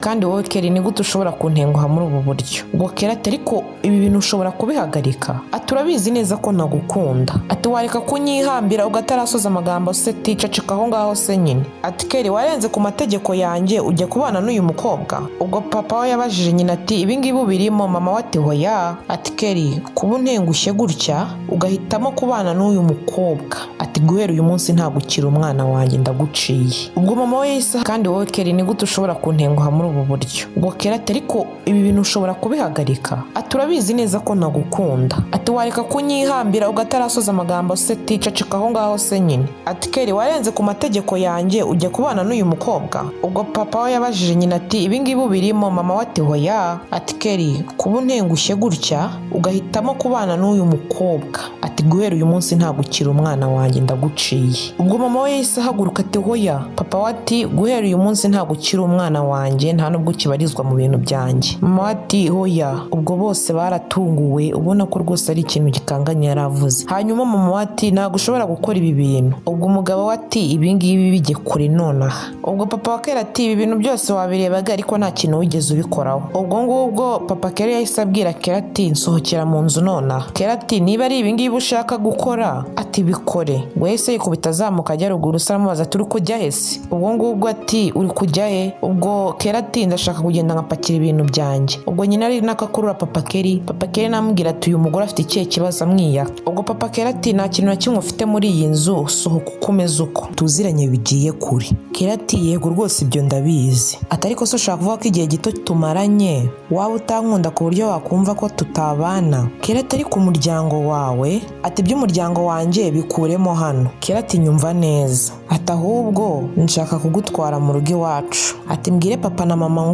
kandi wowe Kelly ni gute ushobora kuntenguha muri ubu buryo? Ubwo Kelly ati ariko ibi bintu ushobora kubihagarika? Ati urabizi neza ko nagukunda. Ati wareka kunyihambira ugatarasoza amagambo se ticacika aho ngaho se nyine. Ati Kelly warenze ku mategeko yanjye ujya kubana n'uyu mukobwa? Ubwo papa we yabajije nyina ati ibi ngibi birimo? Mama we ati hoya. Ati Kelly kuba untengushye gutya ugahitamo kubana n'uyu mukobwa, ati guhera uyu munsi ntabwo ukiri umwana wanjye ndaguciye. Ubwo mama we yahise kandi wowe Kelly ni gute ushobora kuntenguha muri ubu buryo? Ubwo Kelly ati ariko ibi bintu ushobora kubihagarika? Ati urabizi neza ko nagukunda. Ati wareka kunyihambira ugatarasoza amagambo se ticacika aho ngaho se nyine. Ati Kelly warenze ku mategeko yanjye ujya kubana n'uyu mukobwa? Ubwo papa we yabajije nyina ati ibi ngibi birimo? Mama we ati hoya. Ati Kelly kuba untengushye gutya ugahitamo kubana n'uyu mukobwa, ati guhera uyu munsi ntabwo ukiri umwana wanjye ndaguciye. Ubwo mama we yahise ahaguruka ati hoya. Papa we ati guhera uyu munsi ntabwo ukiri umwana wanjye nta nubwo kibarizwa mu bintu byanjye. Mama we ati hoya. Ubwo bose baratunguwe ubona ko rwose ari ikintu gikanganye yaravuze. Hanyuma mama we ati ntabwo ushobora gukora ibi bintu. Ubwo umugabo we ati ibi ngibi bijye kure nonaha. Ubwo papa wa Kelly ati ibi bintu byose wabirebaga ariko nta kintu wigeze ubikoraho. Ubwo ngubwo papa Kelly yahise abwira Kelly ati nsohokera mu nzu nonaha. Kelly ati niba ari ibi ngibi ushaka gukora ati bikore. Ngo yahise yikubita azamuka ajya ruguru se aramubaza ati uri kujya he se? Ubwo ngubwo ati uri kujya he? Ubwo Kelly ati ndashaka kugenda nkapakira ibintu byanjye. Ubwo nyina ari nakakurura papa Kelly. Papa Kelly namubwira ati uyu mugore afite ikihe kibazo amwiyaka. Ubwo papa Kelly ati nta kintu na kimwe ufite muri iyi nzu, sohoka ukomeze uko tuziranye bigiye kure. Kelly ati yego rwose ibyo ndabizi. Ati ariko se ushaka kuvuga ko igihe gito tumaranye waba utankunda ku buryo wakumva ko tutabana? Kelly ati ariko umuryango wawe, ati iby'umuryango wanjye bikuremo hano. Kelly ati nyumva neza. Ati ahubwo nshaka kugutwara mu rugo iwacu. Ati mbwire papa na mama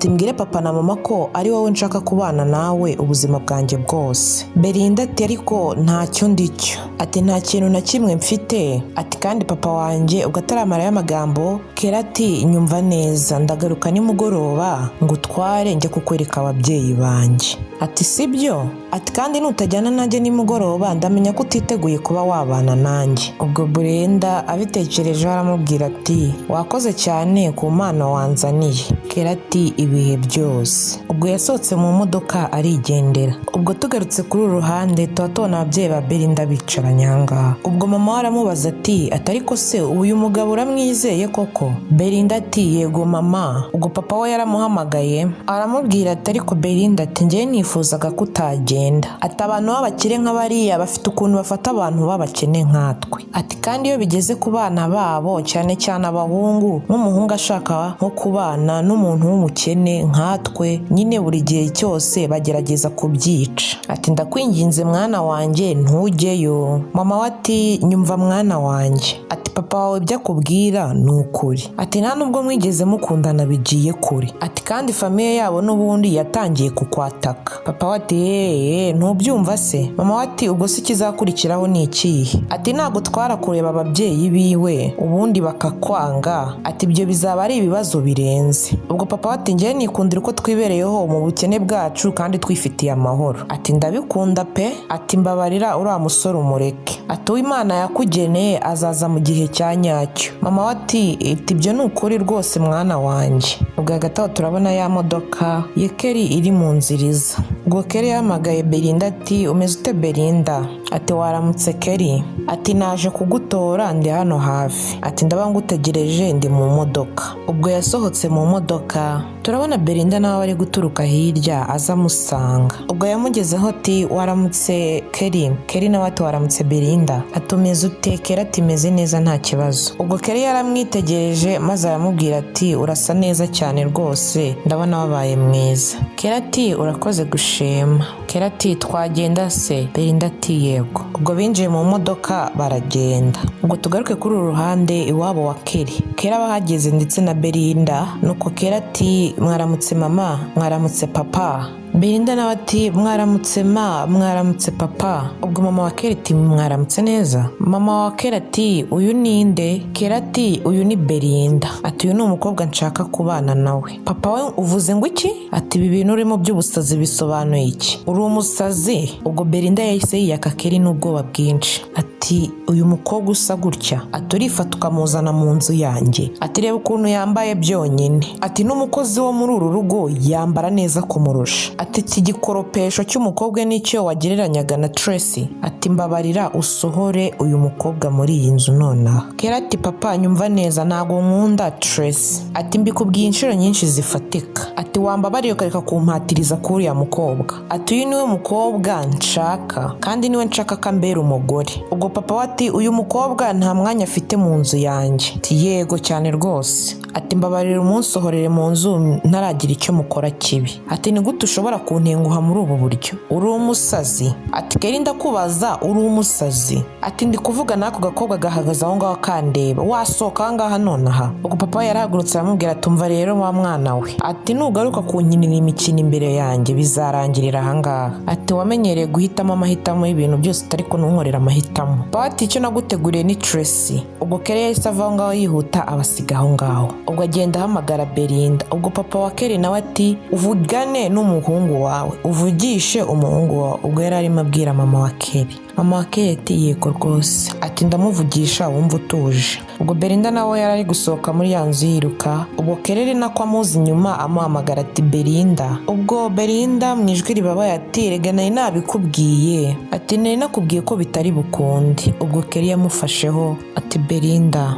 mbwire papa na mama ko ari wowe nshaka kubana nawe ubuzima bwanjye bwose. Belinda ati ariko ntacyo ndicyo. Ati nta kintu na kimwe mfite. Ati kandi papa wanjye ugataramara y'amagambo. Kelly ati nyumva neza ndagaruka nimugoroba ngutware njye kukwereka ababyeyi banjye. Ati sibyo? Ati kandi nutajyana nanjye nimugoroba ndamenya ko utiteguye kuba wabana nanjye. Ubwo Belinda abitekereje aramubwira ati wakoze cyane ku mpano wanzaniye. Kelly ati ibihe byose. Ubwo yasohotse mu modoka arigendera. Ubwo tugarutse kuri uru ruhande tuba tubona ababyeyi ba Belinda bicaranye ahangaha. Ubwo mama we aramubaza ati ariko se uyu mugabo uramwizeye koko? Belinda ati yego mama. Ubwo papa we yaramuhamagaye aramubwira ati ariko Belinda ati njye nifuzaga ko utagenda. Ati abantu b'abakire nk'abariya bafite ukuntu bafata abantu b'abakene nkatwe. Ati kandi iyo bigeze ku bana babo cyane cyane abahungu, nk'umuhungu ashaka nko kubana n'umuntu w'umukene nkatwe nyine buri gihe cyose bagerageza kubyica. Ati ndakwinginze mwana wanjye ntujyeyo. Mama we ati nyumva mwana wanjye. Ati papa wawe ibyo akubwira ni ukuri. Ati nta nubwo mwigeze mukundana bigiye kure. Ati kandi famiye yabo n'ubundi yatangiye kukwataka. Papa we ati ntubyumva se? Mama we ati ubwo se kizakurikiraho ni ikihe? Ati ntabwo twara kureba ababyeyi biwe ubundi bakakwanga. Ati ibyo bizaba ari ibibazo birenze. Ubwo papa we ati njye nikundira uko twibereyeho mu bukene bwacu kandi twifitiye amahoro. Ati ndabikunda pe. Ati mbabarira uriya musore umureke. Ati uw'Imana yakugeneye azaza mu gihe cya nyacyo. Mama we ati ibyo ni ukuri rwose mwana wanjye. Ubwo hagati aho turabona ya modoka ya Kelly iri mu nzira iza. Ubwo Kelly yahamagaye Belinda ati umeze ute Belinda? Ati waramutse Kelly. Ati naje kugutora ndi hano hafi. Ati ndaba ngutegereje ndi mu modoka. Ubwo yasohotse mu modoka turabona Belinda nawe ari guturuka hirya aza amusanga. Ubwo yamugezeho ati waramutse Kelly. Kelly nawe ati waramutse Belinda. Ati umeze ute? Kelly ati meze neza nta kibazo. Ubwo Kelly yaramwitegereje maze aramubwira ati urasa neza cyane rwose ndabona wabaye mwiza. Kelly ati urakoze gushema. Kelly ati twagenda se? Belinda ati yego. Ubwo binjiye mu modoka baragenda. Ubwo tugaruke kuri uru ruhande iwabo wa Kelly. Kelly abahageze ndetse na Belinda nuko Kelly ati mwaramutse mama, mwaramutse papa. Belinda nawe ati mwaramutse mwaramutse papa. Ubwo mama wa Kelly ati mwaramutse neza. Mama wa Kelly ati uyu ninde? Kelly ati uyu ni Belinda. Ati uyu ni umukobwa nshaka kubana nawe. Papa we uvuze ngo iki? Ati ibi bintu urimo by'ubusazi bisobanuye iki? Uri umusazi? Ubwo Belinda yahise yiyaka Kelly n'ubwoba bwinshi. Ati ati uyu mukobwa usa gutya, ati urifata ukamuzana mu nzu yanjye, ati reba ukuntu yambaye byonyine, ati n'umukozi wo muri uru rugo yambara neza kumurusha, ati iki gikoropesho cy'umukobwa nicyo wagereranyaga na Tracy, ati mbabarira usohore uyu mukobwa muri iyi nzu nonaha. Kera ati papa nyumva neza ntago nkunda Tracy, ati mbikubwiye inshuro nyinshi zifatika, ati wambabariye ukareka kumpatiriza kuri uriya mukobwa, ati uyu niwe mukobwa nshaka kandi niwe nshaka kambera umugore. Ubwo papa we ati uyu mukobwa nta mwanya afite mu nzu yanjye, ati yego cyane rwose, ati mbabarira umunsohorere mu nzu ntaragira icyo mukora kibi, ati ni gute ushobora kuntenguha muri ubu buryo, uri umusazi, ati keri ndakubaza uri umusazi, ati ndi kuvuga n'ako gakobwa gahagaze aho ngaho kandeba, wasohoka aha ngaha nonaha. Ubwo papa we yarahagurutse aramubwira ati umva rero wa mwana we, ati nugaruka kunkinira imikino imbere yanjye bizarangirira aha ngaha, ati wamenyereye guhitamo amahitamo y'ibintu byose ariko ntunkorera amahitamo. Papa ati icyo naguteguriye ni Tracy. Ubwo Kelly yahise ava aho ngaho yihuta abasiga aho ngaho. Ubwo agenda ahamagara Belinda. Ubwo papa wa Kelly nawe ati uvugane n'umuhungu wawe, uvugishe umuhungu wawe. Ubwo yari arimo abwira mama wa Kelly. Mama wa Kelly ati yego rwose, ati ndamuvugisha wumva utuje. Ubwo Belinda nawe yari ari gusohoka muri ya nzu yiruka. Ubwo Kelly nako amuzi inyuma amuhamagara ati Belinda. Ubwo Belinda mu ijwi ribabaye ati rega nari nabikubwiye, ati nari nakubwiye ko bitari bukundi. Ubwo Kelly yamufasheho ati Belinda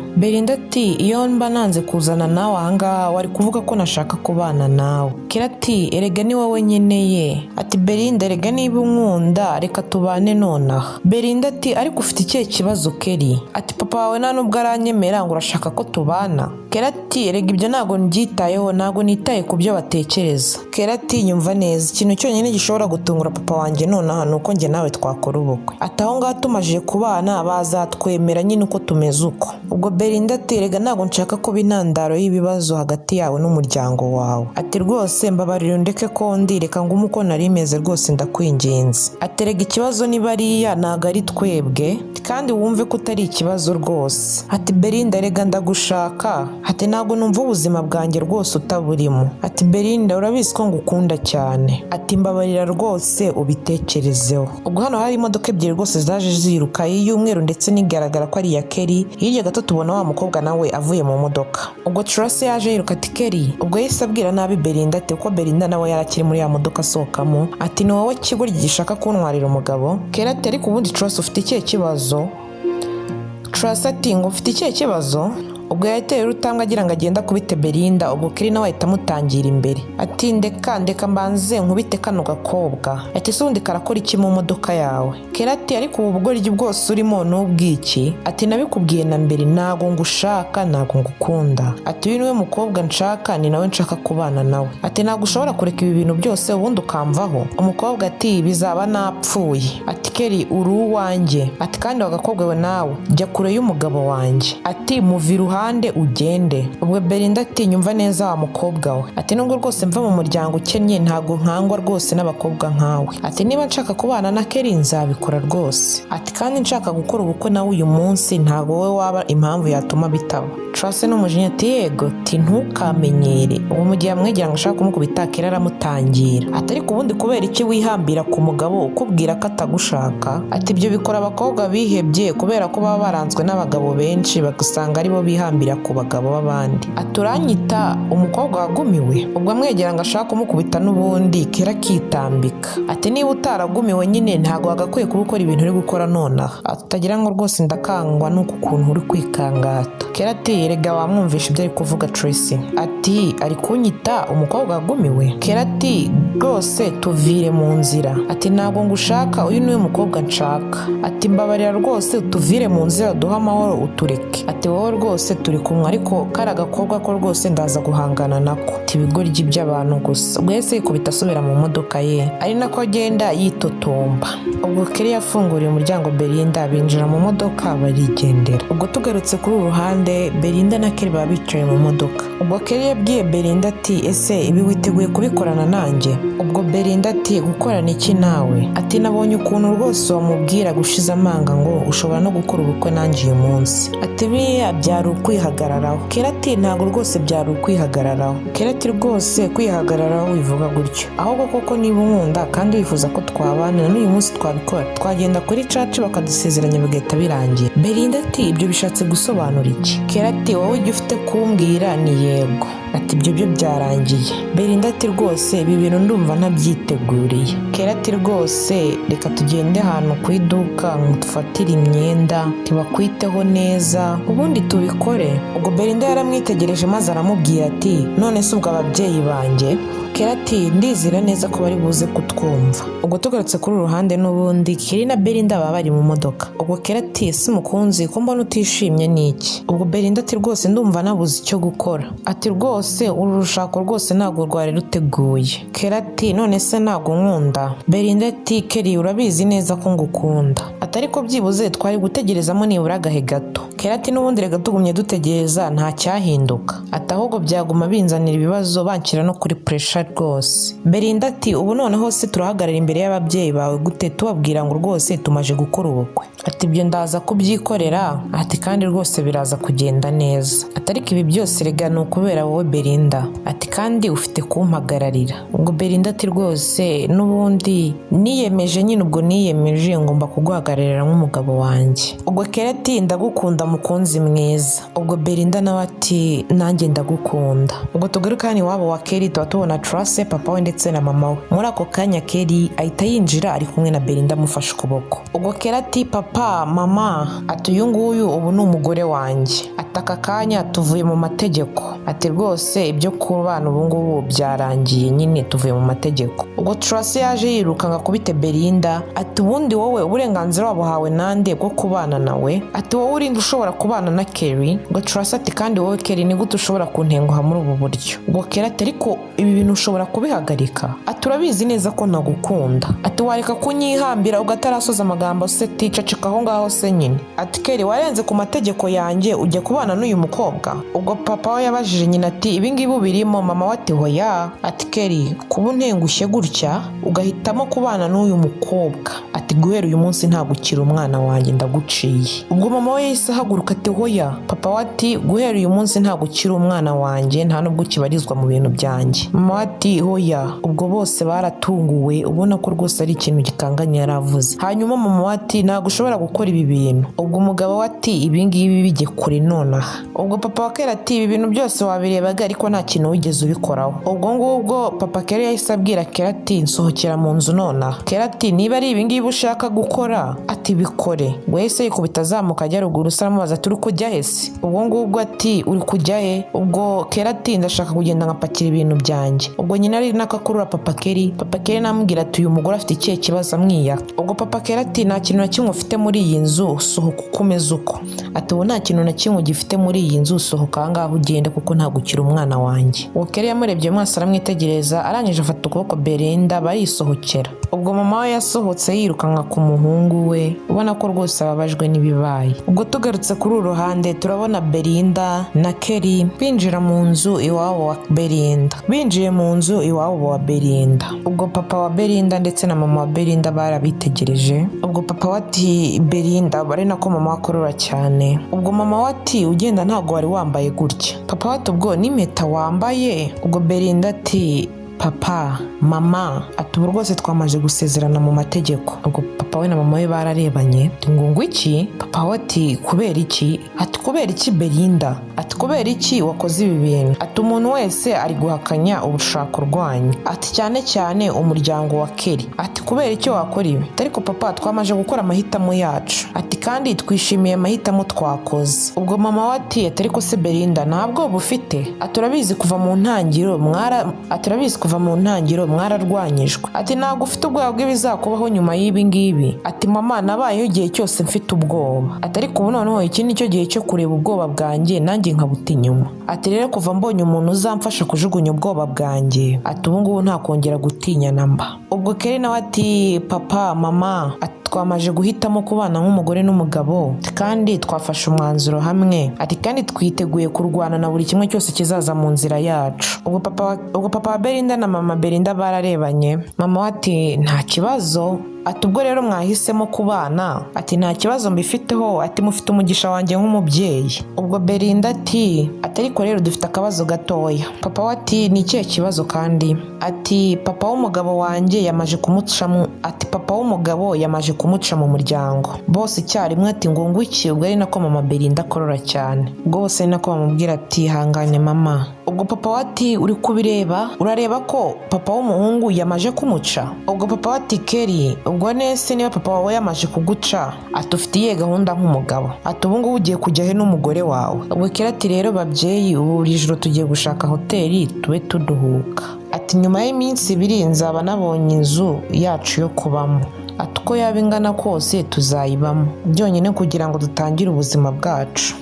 ati iyo mba nanze kuzana nawe aha ngaha wari kuvuga ko nashaka kubana nawe. Kelly ati erega ni wowe nkeneye, ati Belinda erega niba unkunda reka tubane nonaha. Belinda ati ariko ufite ikihe kibazo Kelly? Ati papa wawe nta nubwo aranyemera ngo urashaka ko tubana. Kelly ati erega ibyo ntago nbyitayeho, ntago nitaye ku byo batekereza. Kelly ati nyumva neza, ikintu cyonyine gishobora gutungura papa wanjye nonaha ni uko njye nawe twakora ubukwe, ati aho ngaho tumajije kubana bazatwemera nyine uko tumeze uko. Ubwo Belinda ati erega ntago nshaka kuba intandaro y'ibibazo hagati yawe n'umuryango wawe, ati rwose mbabarira ndeke ko ndireka ngume uko nari meze rwose ndakwinginze. Ati erega ikibazo ni bariya ntago ari twebwe kandi wumve ko utari ikibazo rwose. Ati Belinda erega ndagushaka, ati ntago numva ubuzima bwanjye rwose utaburimo. Ati Belinda urabizi ko ngukunda cyane, ati mbabarira rwose ubitekerezeho. Ubwo hano hari imodoka ebyiri rwose zaje ziruka, iy'umweru ndetse n'igaragara ko ari iya Kelly. Hirya gato tubona wa mukobwa nawe avuye mu modoka. Ubwo Tracy yaje yiruka ati Kelly. Ubwo yahise abwira nabi Belinda ati uko Belinda nawe yarakiri muri ya modoka asohokamo, ati ni wowe kigoryi gishaka kuntwarira umugabo. Kelly ati ariko ubundi Tracy ufite ikihe kibazo? Tracy ati ngo ufite ikihe kibazo? Ubwo yahiteye urutambwe agira ngo agenda kubite Belinda. Ubwo Kelly nawe ahita amutangira imbere ati ndeka mbanze nkubite kano gakobwa, ati se ubundi karakora iki mu modoka yawe? Kelly ati ariko ubu bugoryi bwose urimo n'ubwiki, ati nabikubwiye na mbere ntago ngushaka ntago ngukunda, ati uyu niwe mukobwa nshaka ni nawe nshaka kubana nawe, ati ntago ushobora kureka ibi bintu byose ubundi ukamvaho. Umukobwa ati bizaba napfuye, ati Kelly uri uwanjye, ati kandi wagakobwa we nawe jya kure y'umugabo wanjye, ati muviruha ugende. Ubwo Belinda ati nyumva neza wa mukobwa we, ati nubwo rwose mva mu muryango ukennye ntago nkangwa rwose n'abakobwa nkawe, ati niba nshaka kubana na Kelly nzabikora rwose, ati kandi nshaka gukora ubukwe nawe uyu munsi ntago wowe waba impamvu yatuma bitaba. Tracy n'umujinya ati yego, ati ntukamenyere. Uwo mu gihe amwegera ngo ashaka kumukubita Kelly aramutangira, ati ariko ubundi kubera iki wihambira ku mugabo ukubwira ko atagushaka? Ati ibyo bikora abakobwa bihebye kubera ko baba baranzwe n'abagabo benshi bagusanga aribo bihambira ku bagabo b'abandi. Ati uranyita umukobwa wagumiwe? Ubwo amwegera ngo ashaka kumukubita n'ubundi Kelly akitambika, ati niba utaragumiwe nyine ntago wagakwiye kuba ukora ibintu uri gukora nonaha, utagira ngo rwose ndakangwa n'uku kuntu uri kwikangata. Kelly ati erega wamwumvisha ibyo ari kuvuga Tracy? Ati ari kunyita umukobwa wagumiwe? Kelly ati rwose tuvire mu nzira, ati ntago ngushaka uyu niwe mukobwa nshaka, ati mbabarira rwose utuvire mu nzira duha amahoro utureke, ati wowe rwose turi kumwe ariko kari agakobwa ko rwose ndaza guhangana nako, ati ibigoryi by'abantu gusa. Ubwo yahise yikubita asubira mu modoka ye ari nako agenda yitotomba. Ubwo Kelly yafunguriye umuryango Belinda binjira mu modoka barigendera. Ubwo tugarutse kuri uru ruhande Belinda na Kelly baba bicaye mu modoka. Ubwo Kelly yabwiye Belinda ati ese ibi witeguye kubikorana nanjye? Ubwo Belinda ati gukorana iki nawe? Ati nabonye ukuntu rwose wamubwira gushize amanga ngo ushobora no gukora ubukwe nanjye uyu munsi, ati biriya byari ukwihagararaho. Kera ati ntabwo rwose byari ukwihagararaho. Kera ati rwose kwihagararaho wivuga gutyo, ahubwo koko niba unkunda kandi wifuza ko twabana n'uyu munsi twabikora, twagenda kuri caci bakadusezeranya bigahita birangira. Belinda ati ibyo bishatse gusobanura iki? Kera ati wowe ujya ufite kumbwira ni yego. Ati ibyo byo byarangiye. Belinda ati rwose ibi bintu ndumva ntabyiteguriye. Kera ati rwose reka tugende ahantu ku iduka ngo dufatire imyenda tubakwiteho neza ubundi tubikore. Ubwo Belinda yaramwitegereje maze aramubwira ati none se ubwo ababyeyi banjye? Kera ati ndizera neza ko bari buze kutwumva. Ubwo tugarutse kuri uruhande n'ubundi Kelly na Belinda baba bari mu modoka. Ubwo Kelly ati si mukunzi ko mbona utishimye niki? Ubwo Belinda ati rwose ndumva nabuze icyo gukora. Ati rwose uru rushako rwose ntabwo rwari ruteguye. Kelly ati none se ntabwo nkunda? Belinda ati Kelly urabizi neza ko ngukunda. Ati ariko byibuze twari gutegerezamo nibura agahe gato. Kelly ati n'ubundi reka tugumye dutegereza nta cyahinduka. Ati ahubwo byaguma binzanira ibibazo banshyira no kuri pressure rwose. Belinda ati ubu noneho se turahagarara imbere y'ababyeyi bawe gute tubabwira ngo rwose tumaje gukora ubukwe? Ati ibyo ndaza kubyikorera. Ati kandi rwose biraza kugenda neza. Ati ariko ibi byose rega ni ukubera wowe Belinda. Ati kandi ufite kumpagararira. Ubwo Belinda ati rwose n'ubundi niyemeje nyine ubwo niyemeje ngomba kuguhagararira nk'umugabo wanjye. Ubwo Kelly ati ndagukunda mukunzi mwiza. Ubwo Belinda nawe ati nanjye ndagukunda. Ubwo tugaruka hano iwabo wa Kelly tuba tubona Tracy, papa we ndetse na mama we. Muri ako kanya Kelly ahita yinjira ari kumwe na Belinda amufashe ukuboko. Ubwo Kelly ati papa mama ati uyu nguyu ubu ni umugore wanjye. Ati aka kanya tuvuye mu mategeko. Ati rwose ibyo kubana ubu ngubu byarangiye nyine tuvuye mu mategeko. Ubwo Tracy yaje yiruka ngo akubite Belinda. Ati ubundi wowe uburenganzira wabuhawe nande bwo kubana nawe? Ati wowe urinde ushobora kubana na Kelly? Ubwo Tracy ati kandi wowe Kelly ni gute ushobora kuntenguha muri ubu buryo? Ubwo Kelly ati ariko ibi bintu ushobora kubihagarika? Ati urabizi neza ko nagukunda. Ati wareka kunyihambira ugatarasoza amagambo se ticacika aho ngaho se nyine. Ati Kelly warenze ku mategeko yanjye ujya kubana n'uyu mukobwa? Ubwo papa we yabajije nyina ati ibi ngibi birimo? Mama we ati hoya. Ati Kelly kuba untengushye gutya ugahitamo kubana n'uyu mukobwa, ati guhera uyu munsi ntabwo ukiri umwana wanjye ndaguciye. Ubwo mama we yahise ahaguruka ati hoya. Papa we ati guhera uyu munsi ntabwo ukiri umwana wanjye nta nubwo ukibarizwa mu bintu byanjye. Mama we ati hoya. Ubwo bose baratunguwe ubona ko rwose ari ikintu gikanganye yaravuze. Hanyuma mama we ati ntabwo ushobora gukora ibi bintu. Ubwo umugabo we ati ibi ngibi bijye kure nonaha. Ubwo papa wa Kelly ati ibi bintu byose wabirebaga ariko nta kintu wigeze ubikoraho. Ubwo ngubwo papa Kelly yahise abwira Kelly ati nsohokera mu nzu nonaha. Kelly ati niba ari ibi ngibi ushaka gukora ati bikore. Wese yikubita azamuka ajya ruguru aramubaza ati uri kujya he se? Ubwo ngubwo ati uri kujya he? Ubwo Kelly ati ndashaka kugenda nkapakira ibintu byanjye. Ubwo nyina ari nakakurura papa Kelly. Papa Kelly namubwira ati uyu mugore afite ikihe kibazo amwiyaka. Ubwo papa Kelly ati nta kintu na kimwe ufite muri iyi nzu sohoka ukomeze uko. Ati ubu nta kintu na kimwe ugifite muri iyi nzu sohoka aha ngaha ugende kuko ntabwo ukiri umwana wanjye. Ubwo Kelly yamurebye maso aramwitegereza arangije afata ukuboko Belinda barisohokera. Ubwo mama we yasohotse yirukanka ku muhungu we ubona ko rwose ababajwe n'ibibaye. Ubwo tugarutse kuri uru ruhande turabona Belinda na Kelly binjira mu nzu iwabo wa Belinda. Binjiye mu nzu iwabo wa Belinda. Ubwo papa wa Belinda ndetse na mama wa Belinda barabitegereje. Ubwo papa we ati Belinda bari nako mama akorora cyane. Ubwo mama we ati ugenda ntabwo wari wambaye gutya. Papa we ati ubwo n'impeta wambaye? Ubwo Belinda ati papa mama ati ubu rwose twamaze gusezerana mu mategeko. Ubwo papa we na mama we bararebanye ngo iki? Papa we ati kubera iki? Ati kubera iki Belinda? Ati kubera iki wakoze ibi bintu? Ati umuntu wese ari guhakanya ubushako rwanyu, ati cyane cyane umuryango wa Kelly. Ati kubera iki wakora ibi? Ariko papa twamaje gukora amahitamo yacu, ati kandi twishimiye amahitamo twakoze. Ubwo mama we ati ariko se Belinda ntabwo bufite? Ati urabizi kuva mu ntangiriro mwararwanyijwe. Ati ntabwo ufite ubwoba bw'ibizakubaho nyuma y'ibi ngibi? Ati mama nabayeho igihe cyose mfite ubwoba. Ati ariko ubu noneho iki nicyo gihe cyo kureba ubwoba bwanjye nanjye nkabuta inyuma. Ati rero kuva mbonye umuntu uzamfasha kujugunya ubwoba bwanjye ati ubu ngubu ntakongera gutinya namba. Ubwo Kelly nawe ati papa mama ati twamaje guhitamo kubana nk'umugore n'umugabo kandi twafashe umwanzuro hamwe kandi twiteguye kurwana na buri kimwe cyose kizaza mu nzira yacu. Ubwo papa wa Belinda na mama Belinda bararebanye. Mama we ati nta kibazo, ubwo rero mwahisemo kubana, nta kibazo mbifiteho, mufite umugisha wanjye nk'umubyeyi. Ubwo Belinda ati ariko rero dufite akabazo gatoya. Papa we ati ni ikihe kibazo kandi? Papa w'umugabo wanjye yamaje kumuca mu muryango bose icyarimwe. Ngo iki? Ubwo ari nako mama Belinda akorora cyane. Ubwo bose ari nako bamubwira hangane mama. Ubwo papa we ati uri kubireba, urareba ko papa w'umuhungu yamaje kumuca? Ubwo papa we ati Kelly, ubwo nese niba papa wawe yamaje kuguca ufitiye gahunda nk'umugabo, ubu ngubu ugiye kujya he n'umugore wawe? Ubwo Kelly ati rero babyeyi, ubu ijoro tugiye gushaka hoteli tube tuduhuka. Nyuma y'iminsi 2 nzaba nabonye inzu yacu yo kubamo. Uko yaba ingana kose tuzayibamo byonyine kugira ngo dutangire ubuzima bwacu.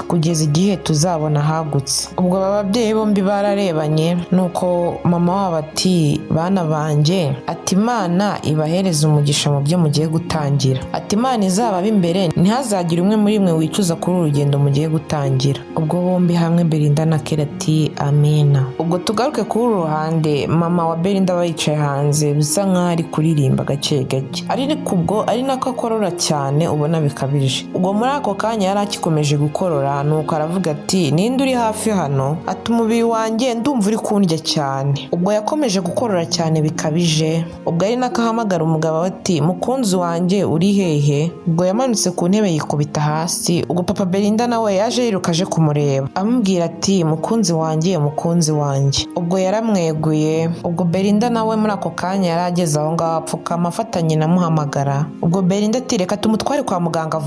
Kugeza igihe tuzabona hagutse. Ubwo ababyeyi bombi bararebanye, nuko mama wabo ati bana banjye, Imana ibahereza umugisha mu byo mugiye gutangira. Imana izaba imbere, ntihazagire umwe muri mwe wicuza kuri urugendo mugiye gutangira. Ubwo bombi hamwe Belinda na Kelly ati amina. Ubwo tugaruke kuri uru ruhande, mama wa Belinda yicaye hanze bisa nk'aho ari kuririmba gake gake, ariko ubwo ari nako akorora cyane ubona bikabije. Ubwo muri ako kanya yari akikomeje gukorora, nuko aravuga ati ninde uri hafi hano? Umubiri wanjye ndumva uri kundya cyane. Ubwo yakomeje gukorora cyane bikabije. Ubwo ari nako ahamagara umugabo ati mukunzi wanjye uri hehe? Ubwo yamanutse ku ntebe yikubita hasi. Ubwo papa Belinda nawe yaje yiruka aje kumureba amubwira ati mukunzi wanjye. Ubwo yaramweguye. Ubwo Belinda nawe muri ako kanya yari ageze aho ngaho apfukama afatanye na muhamagara. Ubwo Belinda ati reka tumutware kwa muganga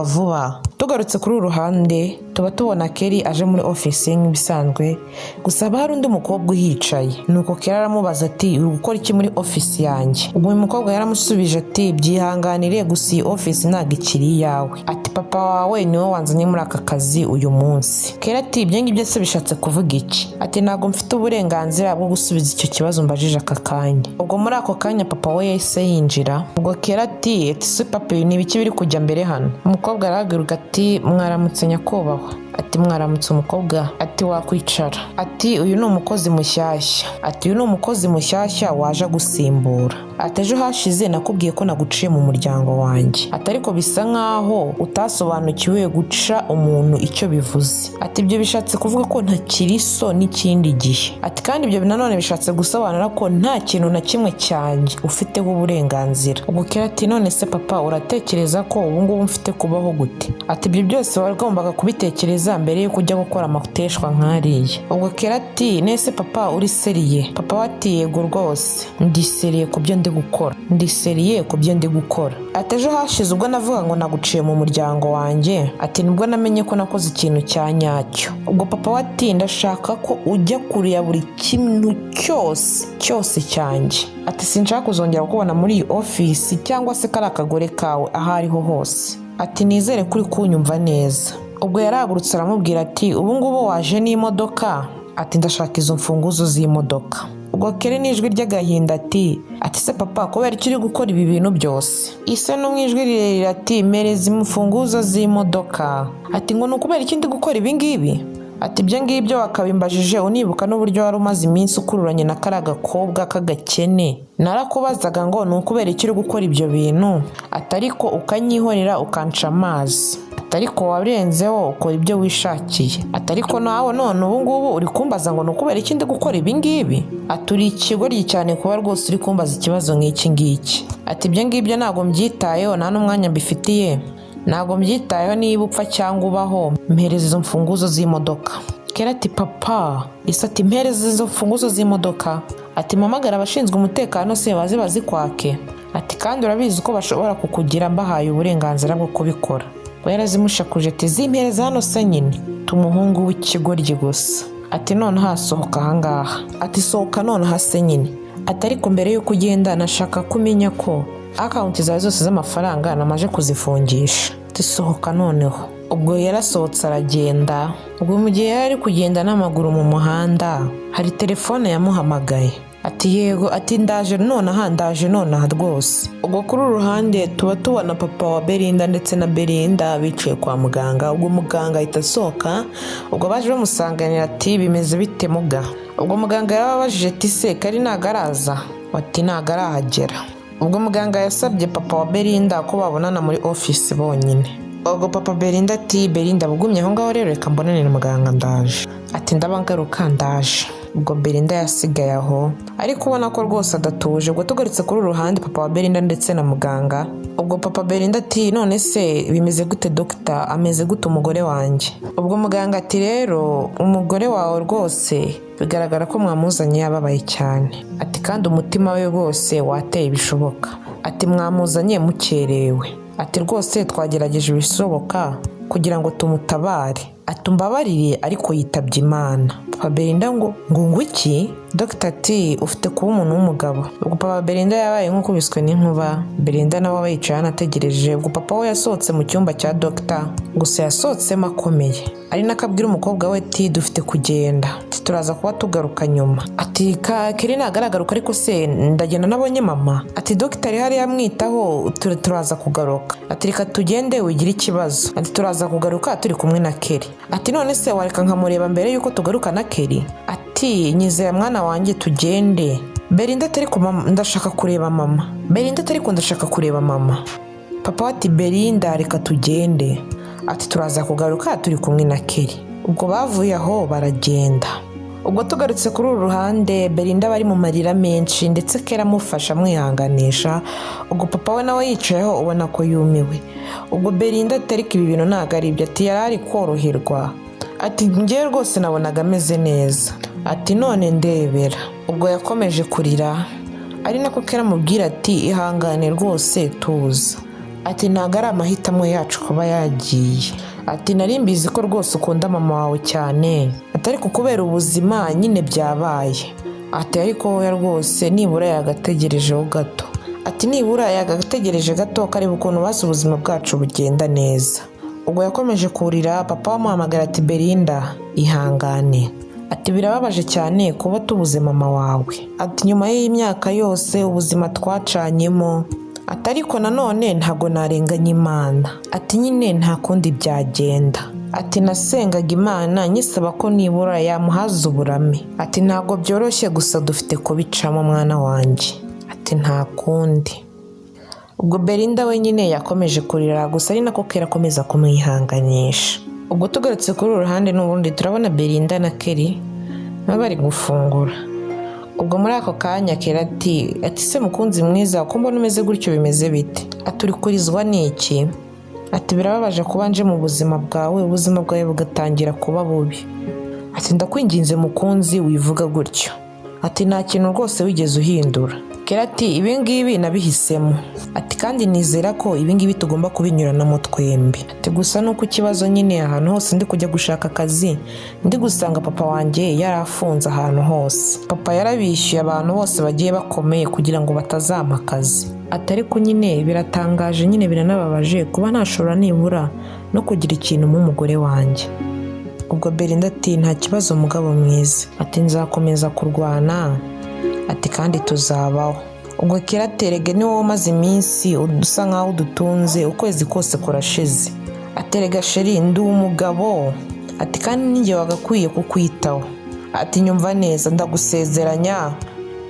vuba. Tugarutse kuri uru ruhande tuba tubona Kelly aje muri office nk'ibisanzwe, gusa haba hari undi mukobwa uhicaye. Nuko Kelly aramubaza ati uri gukora iki muri office yanjye? Ubwo uyu mukobwa yaramusubije ati byihanganire, gusa iyi office ntabwo ikiri iyawe. Papa wawe niwe wanzanye muri aka kazi uyu munsi. Kelly ati ibyo ngibyo se bishatse kuvuga iki? Ntabwo mfite uburenganzira bwo gusubiza icyo kibazo mbajije aka kanya. Ubwo muri ako kanya papa we yahise yinjira. Ubwo Kelly ati se papa ni ibiki biri kujya mbere hano? Umukobwa arahaguruka ati mwaramutse nyakubahwa. Mwaramutse umukobwa. Wakwicara. Uyu ni umukozi mushyashya. Waje gusimbura. Ejo hashize nakubwiye ko naguciye mu muryango wanjye. Ariko bisa nkaho utasobanukiwe guca umuntu icyo bivuze. Ibyo bishatse kuvuga ko ntakiri so n'ikindi gihe. Kandi ibyo nanone bishatse gusobanura ko nta kintu na kimwe cyanjye ufiteho uburenganzira. Ubwo Kelly none se papa uratekereza ko ubu ngubu mfite kubaho gute? Ibyo byose wagombaga kubitekereza mbere yo kujya gukora amateshwa nk'ariya. Ubwo Kelly nese papa uri seriye? Papa ati yego rwose ndi seriye ku byo ndi gukora. Ejo hashize ubwo navuga ngo naguciye mu muryango wanjye, nibwo namenye ko nakoze ikintu cya nyacyo. Ubwo papa ati ndashaka ko ujya kure ya buri kintu cyose cyanjye. Sinshaka kuzongera kukubona muri iyi office cyangwa se kari akagore kawe aho ariho hose. Nizere kuri kunyumva neza. Ubwo yarahagurutse aramubwira ati ubu ngubu waje n'imodoka? Ndashaka izo mfunguzo z'imodoka. Ubwo Kelly n'ijwi ry'agahinda ati se papa kubera icyo uri gukora ibi bintu byose? Ise no mu ijwi rirerire ati mereza imfunguzo z'imodoka. Ngo ni ukubera iki ndi gukora ibi ngibi? Ibyo ngibyo wakabimbajije unibuka n'uburyo wari umaze iminsi ukururanye na kariya gakobwa k'agakene. Narakubazaga ngo ni ukubera iki uri gukora ibyo bintu, ariko ukanyihorera ukanca amazi. Ariko wabirenzeho ukora ibyo wishakiye. Ariko nawe none ubu ngubu uri kumbaza ngo ni ukubera iki ndi gukora ibi ngibi? Uri ikigoryi cyane kuba rwose uri kumbaza ikibazo nk'iki ngiki. Ibyo ngibyo ntabwo mbyitayeho, nta n'umwanya mbifitiye. Ntabwo mbyitayeho niba upfa cyangwa ubaho. Mpereza izo mfunguzo z'imodoka. Kelly ati papa. Ati mpereza izo mfunguzo z'imodoka. Mpamagara abashinzwe umutekano se baze bazikwake. Kandi urabizi ko bashobora kukugira mbahaye uburenganzira bwo kubikora. Yarazimushakuje ati zimpereza hano se nyine. Umuhungu w'ikigoryi gusa. None hasohoka ahangaha. Sohoka none hase nyine. Ariko mbere yuko ugenda nashaka kumenya ko akawunti zawe zose z'amafaranga namaje kuzifungisha. Sohoka noneho. Ubwo yarasohotse aragenda. Ubwo mu gihe yari kugenda n'amaguru mu muhanda hari telefone yamuhamagaye. ati yego, ati ndaje nonaha rwose. Ubwo kuri uru ruhande tuba tubona papa wa Belinda ndetse na Belinda bicaye kwa muganga. Ubwo muganga ahita asohoka, ubwo baje bamusanganira ati bimeze bite muga? Ubwo muganga yarababajije ati se kari ntago araza? Ati ntago arahagera. Ubwo muganga yasabye papa wa Belinda ko babonana muri office bonyine. Ubwo papa Belinda ati Belinda bugumye aho ngaho rero reka mbonane na muganga ndaje. Ati ndabangaruka ndaje. Ubwo Belinda yasigaye aho ariko ubona ko rwose adatuje. Ubwo tugarutse kuri ruhande papa wa Belinda ndetse na muganga. Ubwo papa Belinda ati none se bimeze gute doctor, ameze gute umugore wanjye? Ubwo muganga ati rero umugore wawe rwose bigaragara ko mwamuzanye yababaye cyane. Ati kandi umutima we rwose wateye ibishoboka. Ati mwamuzanye mukerewe. Ati rwose twagerageje ibishoboka kugira ngo tumutabare. Atumbabarire ariko yitabye Imana. Papa Belinda ngo iki? Dr ati ufite kuba umuntu w'umugabo. Ubwo papa Belinda yabaye nk'ukubiswe n'inkuba. Belinda nawe yicaye anategereje. Ubwo papa we yasohotse mu cyumba cya Dr, gusa yasohotsemo akomeye. Ari nakabwira umukobwa we ati dufite kugenda, ati turaza kuba tugaruka nyuma. Ati Keri nagaragaruka ariko se ndagenda nabonye mama. Ati Dr hari yamwitaho turaza kugaruka. Ati reka tugende wigire ikibazo. Ati turaza kugaruka turi kumwe na Keri. Ati none se wareka nkamureba mbere yuko tugaruka na Keri? Ati nyizeye mwana wanjye tugende. Belinda atari ko ndashaka kureba mama. Belinda atari ko ndashaka kureba mama. Papa ati Belinda reka tugende. Ati turaza kugaruka turi kumwe na Keri. Ubwo bavuye aho baragenda. Ubwo tugarutse kuri uru ruhande Belinda bari mu marira menshi ndetse Keri amufasha amwihanganisha. Ubwo papa we nawe yicayeho ubona ko yumiwe. Ubwo Belinda atari ko ibi bintu ntago ari ibyo, ati yari ari koroherwa. Ati njye rwose nabonaga ameze neza. Ati none ndebera. Ubwo yakomeje kurira ari nako Keri amubwira ati ihangane rwose tuza. Ati ntago ari amahitamo yacu kuba yagiye. Ati nari mbizi ko rwose ukunda mama wawe cyane, atari kubera ubuzima nyine byabaye. Ati ariko we rwose nibura yagategerejeho gato. Ati nibura yagategereje gato kareba ukuntu basi ubuzima bwacu bugenda neza. Ubwo yakomeje kurira. Papa wamuhamagara ati Belinda ihangane. Ati birababaje cyane kuba tubuze mama wawe. Ati nyuma y'imyaka yose ubuzima twacanyemo. Ati ariko nanone ntago narenganya Imana. Ati nyine nta kundi byagenda. Ati nasengaga Imana nyisaba ko nibura yamuhaza uburame. Ati ntago byoroshye gusa dufite kubicamo mwana wanjye. Ati nta kundi. Ubwo Belinda we nyine yakomeje kurira gusa ari nako Keri akomeza kumwihanganisha. Ubwo tugarutse kuri uru ruhande n'ubundi turabona Belinda na Keri bari gufungura. Ubwo muri ako kanya Keri ati se mukunzi mwiza uko mbona umeze gutyo bimeze bite? Ati uri kurizwa n'iki? Ati birababaje kuba nje mu buzima bwawe, ubuzima bwawe bugatangira kuba bubi. Ati ndakwinginze mukunzi wivuga gutyo. Ati nta kintu rwose wigeze uhindura. Keri ati ibingibi nabihisemo. Ati kandi nizera ko ibingibi tugomba kubinyuranamo twembi. Ati gusa nuko ikibazo nyine ahantu hose ndi kujya gushaka akazi ndi gusanga papa wanjye yarafunze ahantu hose. Papa yarabishyuye abantu bose bagiye bakomeye kugira ngo batazampa akazi. Ati ariko nyine biratangaje nyine biranababaje kuba ntashobora nibura no kugira ikintu mu mugore wanjye. Ubwo Belinda ati nta kibazo mugabo mwiza. Ati nzakomeza kurwana. Ati kandi tuzabaho. Ubwo Keri aterege ni wowe umaze iminsi udusa nkaho udutunze ukwezi kose kurashize. Aterega sheri ndi umugabo. Ati kandi ninjye wagakwiye kukwitaho. Ati nyumva neza ndagusezeranya.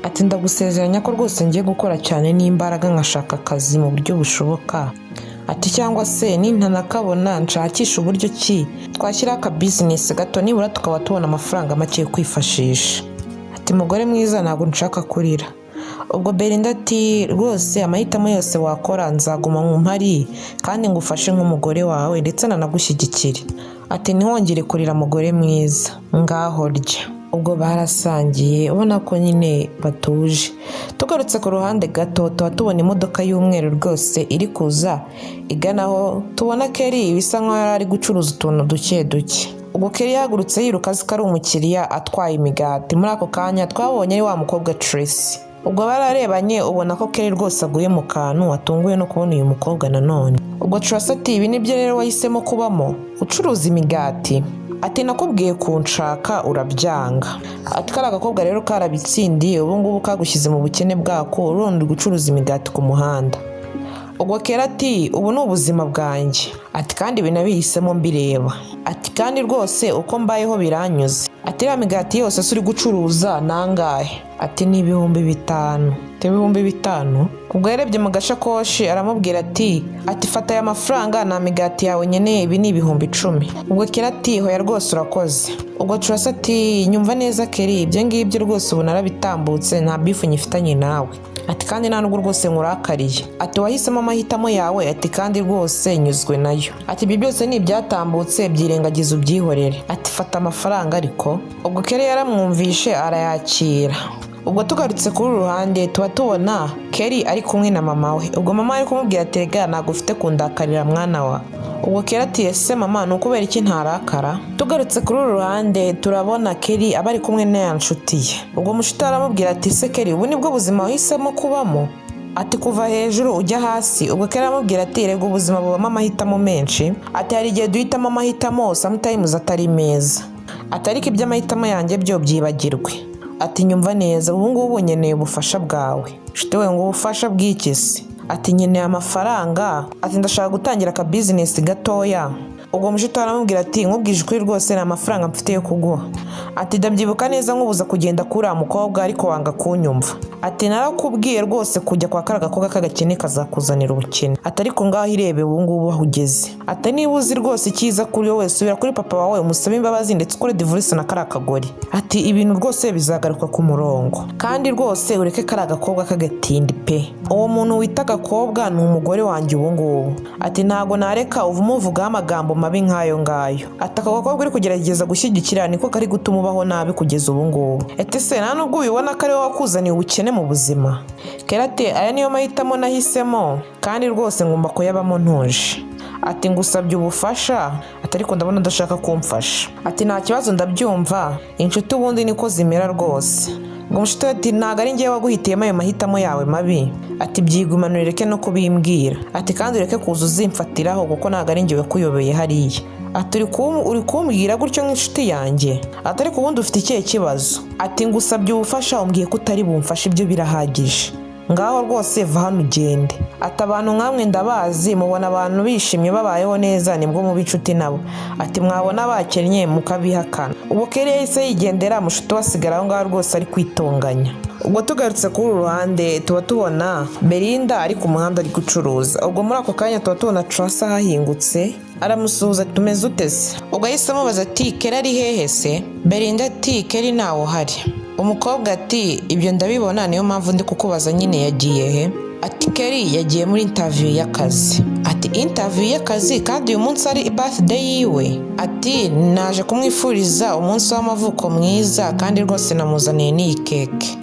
Ati ndagusezeranya ko rwose ngiye gukora cyane n'imbaraga nkashaka akazi mu buryo bushoboka. Ati cyangwa se nintanakabona nshakisha uburyo ki twashyira aka business gato nibura tukaba tubona amafaranga make yo kwifashisha. Ati mugore mwiza ntabwo nshaka kurira. Ubwo Belinda ati rwose amahitamo yose wakora nzaguma mpari kandi ngufashe nk'umugore wawe ndetse nanagushyigikire. Ati ntihongere kurira mugore mwiza ngaho rya. Ubwo barasangiye ubona ko nyine batuje. Tugarutse ku ruhande gato tuba tubona imodoka y'umweru rwose iri kuza iganaho tubona Keri bisa nkaho yari ari gucuruza utuntu duke duke. Ubwo Keri yahagurutse yiruka azi ko ari umukiriya atwaye imigati. Muri ako kanya twabonye ari wa mukobwa Tracy. Ubwo bararebanye ubona ko Keri rwose aguye mu kantu atunguye no kubona uyu mukobwa nanone. Ubwo Tracy ati ibi nibyo rero wahisemo kubamo ucuruza imigati? ati nakubwiye kunshaka urabyanga. Ati kari agakobwa rero karabitsindiye, ubu ngubu kagushyize mu bukene bwako urundi gucuruza imigati ku muhanda. Ubwo Kera ati ubu ni ubuzima bwanjye. Ati kandi binabihisemo mbireba. Ati kandi rwose uko mbayeho biranyuze. Ati iriya migati yose uri gucuruza nangahe? Ati ni 5,000. Ibihumbi 5? Ubwo yarebye mu gashakoshi aramubwira ati fata aya mafaranga na migati yawe nyeneye, ibi ni 10,000. Ubwo Kera ati hoya rwose urakoze. Ubwo Curasa ati nyumva neza Keri, ibyo ngibyo rwose ubu narabitambutse, nta bifu nyifitanye nawe. Ati kandi nta nubwo rwose nkurakariye. Ati wahisemo amahitamo yawe. Ati kandi rwose nyuzwe nayo. Ati ibyo byose ni ibyatambutse, byirengagiza ubyihorere. Ati fata amafaranga ariko. Ubwo Kera yaramwumvishe arayakira. Ubwo tugarutse kuri ruhande tuba tubona Keri ari kumwe na mama we. Ubwo mama ari kumubwira ati rega ntabwo ufite kundakarira mwana wa. Ubwo Kera ati ese mama ni ukubera iki ntarakara? Tugarutse kuri ruhande turabona Keri aba ari kumwe na ya nshuti ye. Ubwo mushuti aramubwira ati se Keri ubu nibwo buzima wahisemo kubamo? Ati kuva hejuru ujya hasi. Ubwo Kera aramubwira ati rega ubuzima bubamo amahitamo menshi. Ati hari igihe duhitamo amahitamo sometimes atari meza. Ati ariko iby'amahitamo yanjye byo byibagirwe. Ati nyumva neza ubu ngubu nkeneye ubufasha bwawe. Nshuti we ngo ubufasha bw'iki se? Ati nkeneye amafaranga. Ati ndashaka gutangira aka business gatoya. Ubwo mushuti aramubwira ati nkubwije ukuri rwose nta mafaranga mfite yo kuguha. Ati ndabyibuka neza nkubuza kugenda kuri mukobwa ariko wanga kunyumva. Ati narakubwiye rwose kujya kwa kara gakobwa k'agakene kazakuzanira ubukene. Ati ariko ngaho irebe ubu ngubu aho ugeze. Ati niba uzi rwose icyiza kuri wowe subira kuri papa wawe umusabe imbabazi ndetse ukore divorce na kara kagore. Ati ibintu rwose bizagaruka ku murongo. Kandi rwose ureke kara gakobwa k'agatindi pe. Uwo muntu wita gakobwa ni umugore wanjye ubu ngubu. Ati ntago nareka uvumuvuga amagambo mabi nkayo ngayo. Ati aka gakobwa uri kugerageza gushyigikira niko kari gutuma ubaho nabi kugeza ubu ngubu. Ati se nta nubwo ubibona ko ari wowe wakuzaniye ubukene mu buzima? Kera ati aya niyo mahitamo nahisemo kandi rwose ngomba kuyabamo ntuje. Ati ngusabye ubufasha. Ati ariko ndabona udashaka kumfasha. Ati nta kibazo ndabyumva, inshuti ubundi niko zimera rwose. Ngo mushuti ati ntago ari njyewe waguhitiyemo ayo mahitamo yawe mabi. Ati byigumanure reke no kubimbwira. Ati kandi ureke kuza uzimfatiraho kuko ntago ari njyewe kuyobeye hariya. Ati uri kumbwira gutyo nk'inshuti yanjye? Ati ariko ubundi ufite ikihe kibazo? Ati ngusabye ubufasha umbwiye ko utari bumfashe, ibyo birahagije. Ngaho rwose va hano ugende. Ati abantu nkamwe ndabazi, mubona abantu bishimye babayeho neza nibwo muba inshuti nabo. Ati mwabona bakennye mukabihakana. Ubwo Kera yahise yigendera, mushuti wasigara aho ngaho rwose ari kwitonganya. Ubwo tugarutse kuri ruhande tuba tubona Belinda ari ku muhanda ari gucuruza. Ubwo muri ako kanya tuba tubona Curasa hahingutse aramusuhuza ati tumeze utese. Ubwo yahise amubaza ati Kera ari hehe se? Belinda ati Kera ntawo hari. Umukobwa ati ibyo ndabibona niyo mpamvu ndi kukubaza nyine yagiye he? Ati Keri yagiye muri interview y'akazi. Ati interview y'akazi kandi uyu munsi ari birthday yiwe? Ati naje kumwifuriza umunsi w'amavuko mwiza kandi rwose namuzaniye n'iyi keke.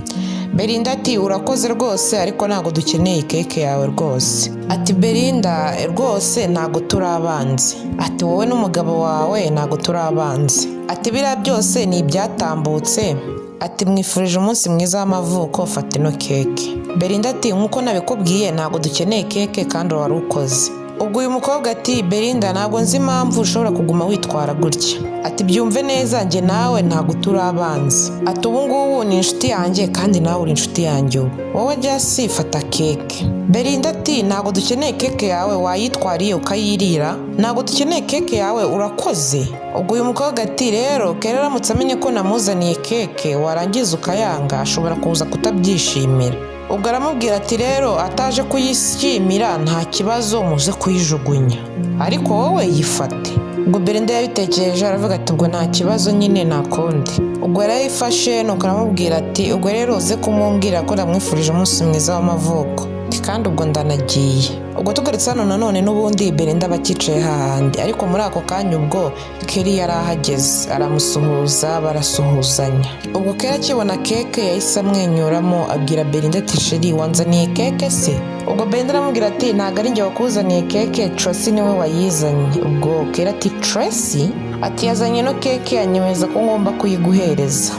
Belinda ati urakoze rwose ariko ntago dukeneye keke yawe rwose. Ati Belinda rwose ntago turi abanzi. Ati wowe n'umugabo wawe ntago turi abanzi. Ati biriya byose ni ibyatambutse. Ati mwifurije umunsi mwiza w'amavuko fata ino keke. Belinda ati nkuko nabikubwiye ntago dukeneye keke kandi wari ukoze. Ubwo uyu mukobwa ati Belinda ntago nzi impamvu ushobora kuguma witwara gutya. Ati byumve neza njye nawe ntago turi abanzi. Ati ubu ngubu ni inshuti yanjye kandi nawe uri inshuti yanjye ubu. Wowe just fata keke. Belinda ati ntago dukeneye keke yawe, wayitwariye ukayirira. Ntago dukeneye keke yawe urakoze. Ubwo uyu mukobwa ati rero Kera aramutse amenye ko namuzaniye keke warangiza ukayanga ashobora kuza kutabyishimira. Ubwo aramubwira ati rero ataje kuyishimira nta kibazo muze kuyijugunya ariko wowe yifate. Ubwo Belinda yabitekereje aravuga ati ubwo nta kibazo nyine nakundi. Ubwo yarayifashe nuko aramubwira ati ubwo rero uze kumumbwira ko ndamwifurije umunsi mwiza w'amavuko kandi ubwo ndanagiye. Ubwo tugarutse hano nanone n'ubundi Belinda bakicaye hahandi ariko muri ako kanya ubwo Keri yari ahageze aramusuhuza barasuhuzanya. Ubwo Kera akibona keke yahise amwenyuramo abwira Belinda ati sheri wanzaniye keke se? Ubwo Belinda aramubwira ati ntago ari njye wakuzaniye keke, Tracy niwe wayizanye. Ubwo Kera ati Tracy? Ati yazanye no keke yanyemeza ko ngomba kuyiguhereza.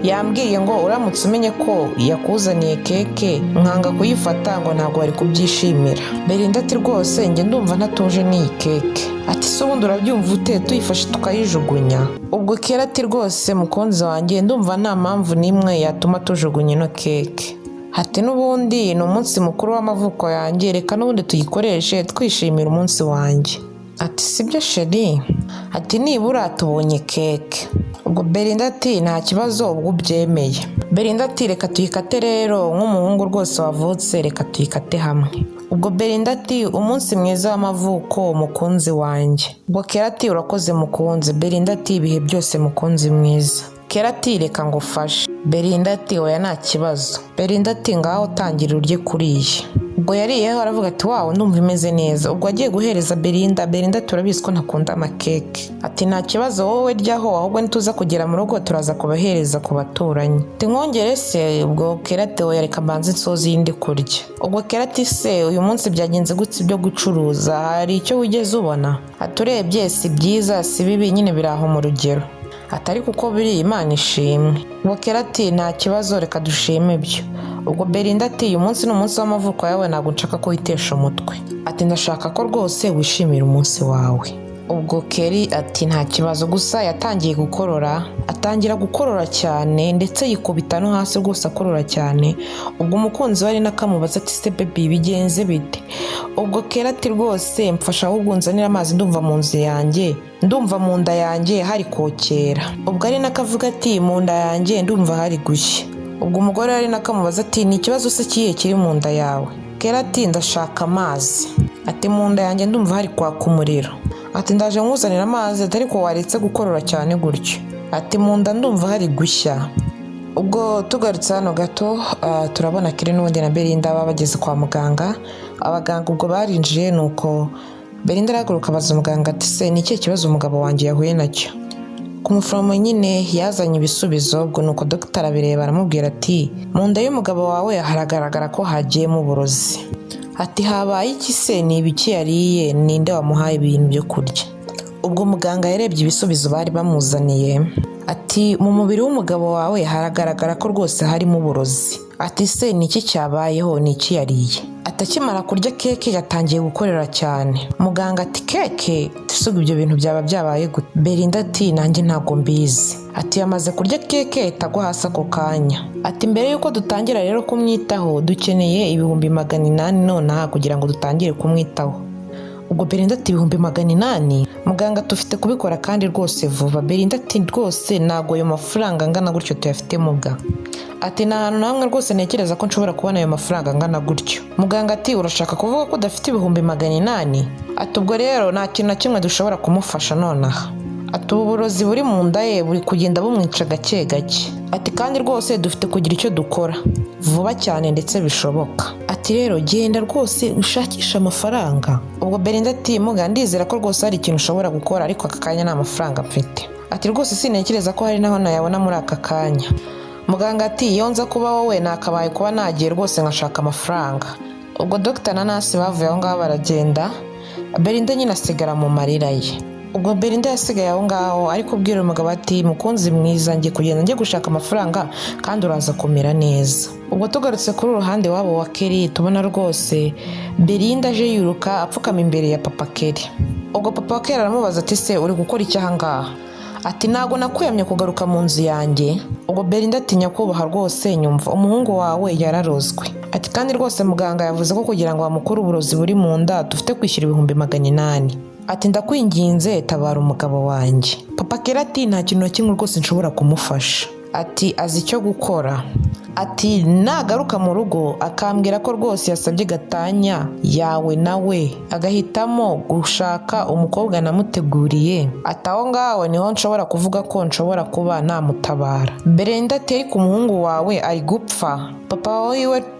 Yambwiye ngo uramutse umenye ko yakuzaniye keke nkanga kuyifata ngo ntago wari kubyishimira. Belinda ati rwose njye ndumva ntatuje n'iyi keke. Ati se ubundi urabyumva ute tuyifashe tukayijugunya? Ubwo Kera ati rwose mukunzi wanjye ndumva nta mpamvu n'imwe yatuma tujugunya ino keke. Ati n'ubundi ni umunsi mukuru w'amavuko yanjye, reka n'ubundi tuyikoreshe twishimira umunsi wanjye. Ati sibyo sheri? Ati nibura tubonye keke. Ubwo Belinda ati nta kibazo ubwo ubyemeye. Belinda ati reka tuyikate rero, nk'umuhungu rwose wavutse reka tuyikate hamwe. Ubwo Belinda ati umunsi mwiza w'amavuko mukunzi wanjye. Ubwo Kera ati urakoze mukunzi. Belinda ati ibihe byose mukunzi mwiza. Kera ati reka ngufashe. Belinda ati oya nta kibazo. Belinda ati ngaho tangira urye kuriye. Ubwo yariyeho aravuga ati wawo ndumva imeze neza. Ubwo agiye guhereza Belinda. Belinda turabizi ko ntakunda amakeke. Ati nta kibazo wowe ryaho, ahubwo nituza kugera mu rugo turaza kubahereza ku baturanyi. Ati nkongere se? Ubwo Kera ati oya reka mbanze nsoze iyindi kurya. Ubwo Kera ati se uyu munsi byagenze gutse byo gucuruza, hari icyo wigeze ubona? Ati urebye si byiza si bibi, nyine biri aho mu rugero. Atari kuko biri Imana ishimwe. Ubwo Kera ati nta kibazo reka dushime ibyo. Ubwo Belinda ati uyu munsi ni umunsi w'amavuko yawe, ntabwo nshaka ko witesha umutwe. Ati ndashaka ko rwose wishimira umunsi wawe. Ubwo Keri ati nta kibazo, gusa yatangiye gukorora, atangira gukorora cyane ndetse yikubita no hasi rwose akorora cyane. Ubwo umukunzi we ari nakamubaza ati se baby bigenze bite? Ubwo Kera ati rwose mfasha ahubwo nzanira amazi, ndumva mu nzu yanjye, ndumva mu nda yanjye hari kokera. Ubwo ari nakavuga ati mu nda yanjye ndumva hari gushya. Ubwo umugore ari nakamubaza ati ni ikibazo se kiye kiri mu nda yawe? Kera ati ndashaka amazi. Ati mu nda yanjye ndumva hari kwaka umuriro. Ati ndaje nkuzanira amazi, ariko waretse gukorora cyane gutyo. Ati mu nda ndumva hari gushya. Ubwo tugarutse hano gato turabona Keri n'ubundi na Belinda baba bageze kwa muganga. Abaganga ubwo barinjiye, nuko Belinda arahaguruka abaza umuganga ati se ni ikihe kibazo umugabo wanjye yahuye nacyo? Ku muforomo nyine yazanye ibisubizo. Ubwo nuko dogita arabireba aramubwira ati mu nda y'umugabo wawe haragaragara ko hagiyemo uburozi. Ati habaye iki se? Ni ibiki yariye? Ninde wamuhaye ibintu byo kurya? Ubwo muganga yarebye ibisubizo bari bamuzaniye. Ati mu mubiri w'umugabo wawe haragaragara ko rwose harimo uburozi. Ati se ni iki cyabayeho? Ni iki yariye? Atakimara kurya keke yatangiye gukorera cyane. Muganga ati keke? Tisuga ibyo bintu byaba byabaye gute? Belinda ati nanjye ntabwo mbizi. Ati yamaze kurya keke itagwa hasi ako kanya. Ati mbere yuko dutangira rero kumwitaho dukeneye ibihumbi 800 nonaha kugira ngo dutangire kumwitaho. Ubwo Belinda ati ibihumbi 800? Muganga tufite kubikora kandi rwose vuba. Belinda ati rwose ntago ayo mafaranga angana gutyo tuyafite muga. Ati nta hantu namwe rwose ntekereza ko nshobora kubona ayo mafaranga angana gutyo. Muganga ati urashaka kuvuga ko udafite ibihumbi 800? Ati ubwo rero nta kintu na kimwe dushobora kumufasha nonaha. Ati uburozi buri mu nda ye buri kugenda bumwica gake gake. Ati kandi rwose dufite kugira icyo dukora vuba cyane ndetse bishoboka. Ati rero genda rwose ushakisha amafaranga. Ubwo Belinda ati muga ndizera ko rwose hari ikintu ushobora gukora, ariko aka kanya nta mafaranga mfite. Ati rwose sintekereza ko hari naho nayabona muri aka kanya. Muganga ati iyo nza kuba wowe nakabaye kuba nagiye rwose nkashaka amafaranga. Ubwo dogita na nasi bavuye aho ngaho baragenda. Belinda nyine asigara mu marira ye. Ubwo Belinda yasigaye aho ngaho ariko ubwira umugabo ati mukunzi mwiza ngiye kugenda njye gushaka amafaranga kandi uraza kumera neza. Ubwo tugarutse kuri uruhande wabo wa Keri tubona rwose Belinda aje yiruka apfukama imbere ya papa Keri. Ubwo papa Keri aramubaza ati se uri gukora iki aha ngaha? Ati ntago nakwiyamye kugaruka mu nzu yanjye. Ubwo Belinda ati nyakubaha rwose nyumva umuhungu wawe yararozwe. Ati kandi rwose muganga yavuze ko kugira ngo bamukure uburozi buri mu nda dufite kwishyura ibihumbi 800. Ati ndakwinginze tabara umugabo wanjye. Papa Kera ati nta kintu na kimwe rwose nshobora kumufasha. Ati azi icyo gukora. Ati nagaruka mu rugo akambwira ko rwose yasabye gatanya yawe nawe agahitamo gushaka umukobwa namuteguriye, ati aho ngaho niho nshobora kuvuga ko nshobora kuba namutabara. Belinda ati ariko umuhungu wawe ari gupfa.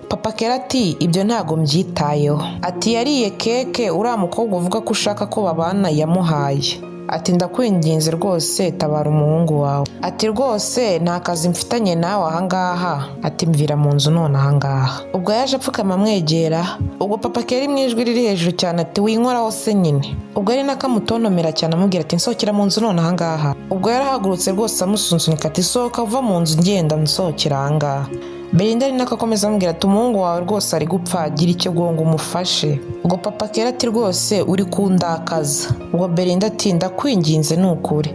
Papa Kera ati ibyo ntago mbyitayeho. Ati yariye keke uriya mukobwa uvuga ko ushaka ko babana yamuhaye. Ati ndakwinginze rwose tabara umuhungu wawe. Ati rwose nta kazi mfitanye nawe ahangaha. Ati mvira mu nzu none ahangaha. Ubwo yaje apfukama amwegera. Ubwo papa Kera mu ijwi riri hejuru cyane ati winkoraho se nyine. Ubwo ari nakamutontomera cyane amubwira ati nsohokera mu nzu none ahangaha. Ubwo yarahagurutse rwose amusunsunika ati sohoka uva mu nzu ngenda nsohokera ahangaha. Belinda ari nako akomeza amubwira ati umuhungu wawe rwose ari gupfa, gira icyo ngo umufashe. Ubwo papa Kera ati rwose uri kundakaza. Ubwo Belinda ati ndakwinginze ni ukuri.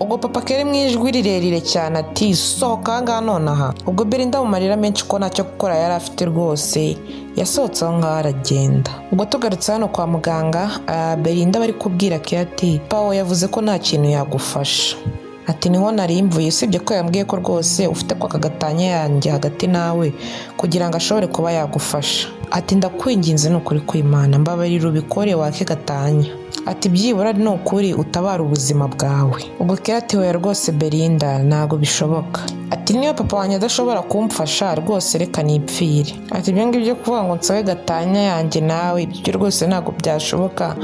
Ubwo papa Kera mu ijwi rirerire cyane ati sohoka ahangaha nonaha. Ubwo Belinda mu marira menshi ko ntacyo gukora yari afite rwose yasohotse aho ngaho aragenda. Ubwo tugarutse hano kwa muganga, Belinda bari kubwira Kera ati Pawo yavuze ko nta kintu yagufasha. Ati niho nari mvuye, usibye ko yambwiye ko rwose ufite kwa kagatanya yanjye hagati nawe kugira ngo ashobore kuba yagufasha. Ati ndakwinginze ni ukuri kw'Imana mbabarira ubikore wake gatanya. Ati byibura ni ukuri utabara ubuzima bwawe. Ubwo Kera ati hoya rwose Belinda ntabwo bishoboka. Ati niyo papa wanjye adashobora kumfasha rwose reka nipfire. Ati ibyo ngibyo kuvuga ngo nsabe gatanya yanjye nawe ibyo rwose ntabwo byashoboka,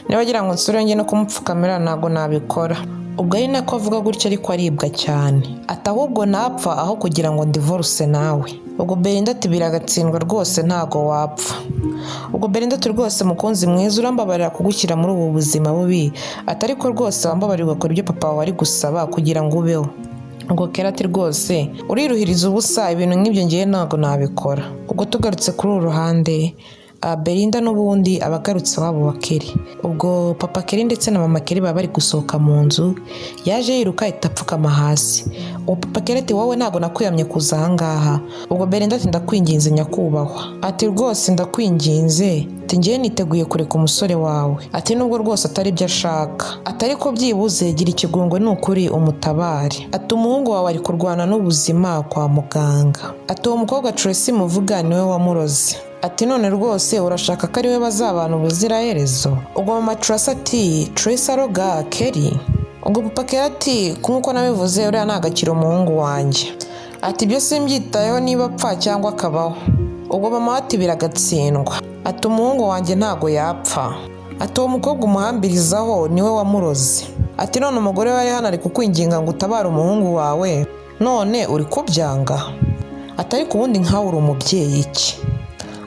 niba agira ngo nsure njye no kumupfukamira ntabwo nabikora. Ubwo ari nako avuga gutyo ariko aribwa cyane. Ati ahubwo napfa aho kugira ngo ndivoruse nawe. Ubwo Belinda ati biragatsindwa rwose ntago wapfa. Ubwo Belinda ati rwose mukunzi mwiza urambabarira kugushyira muri ubu buzima bubi, ati ariko rwose wambabarira ugakora ibyo papa wawe ari gusaba kugira ngo ubeho. Ubwo Kera ati rwose uriruhiriza ubusa, ibintu nk'ibyo ngiye ntago nabikora. Ubwo tugarutse kuri uru ruhande, Belinda n'ubundi abagarutse wabo wa Keri. Ubwo papa Keri ndetse na mama Keri baba bari gusohoka mu nzu, yaje yiruka ahita apfukama hasi. Ubwo papa Keri ati wowe ntago nakwiyamye kuza ahangaha. Ubwo Belinda ati ndakwinginze nyakubahwa. Ati rwose ndakwinginze, ati ngiye niteguye kureka umusore wawe. Ati nubwo rwose atari byo ashaka, ati ariko byibuze gira ikigongwe ni ukuri umutabare. Ati umuhungu wawe ari kurwana n'ubuzima kwa muganga. Ati uwo mukobwa Tracy muvuga niwe wamuroze. Ati none rwose urashaka ko ari we bazabana ubuziraherezo. Ubwo mama Tracy ati Tracy aroga Keri. Ubwo papa Kera ati nk'uko nabivuze uriya ntagakira umuhungu wanjye. Ati ibyo simbyitayeho niba apfa cyangwa akabaho. Ubwo mama ati biragatsindwa. Ati umuhungu wanjye ntago yapfa. Ati uwo mukobwa umuhambirizaho niwe wamuroze. Ati none umugore wari hano ari kukwinginga ngo utabare umuhungu wawe, none uri kubyanga. Ati ariko ubundi nkawe uri umubyeyi iki?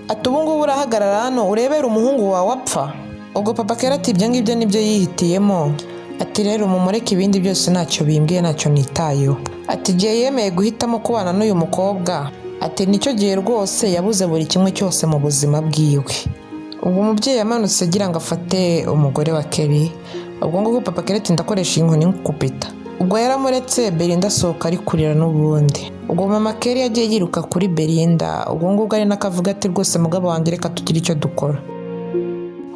Ati ubu ngubu urahagarara hano urebera umuhungu wawe apfa? Ubwo papa Kera ati ibyo ngibyo nibyo yihitiyemo. Ati rero mumureke ibindi byose ntacyo bimbwiye ntacyo nitayeho. Ati igihe yemeye guhitamo kubana n'uyu mukobwa, ati nicyo gihe rwose yabuze buri kimwe cyose mu buzima bwiwe. Ubwo umubyeyi yamanutse agira ngo afate umugore wa Keri. Ubwo ngubu papa Kera ati ndakoresha inkoni nkukupita. Ubwo yaramuretse Belinda asohoka ari kurira n'ubundi. Ubwo mama Keri yagiye yiruka kuri Belinda. Ubwo ngubwo ari nakavuga ati rwose mugabo wanjye reka tugire icyo dukora.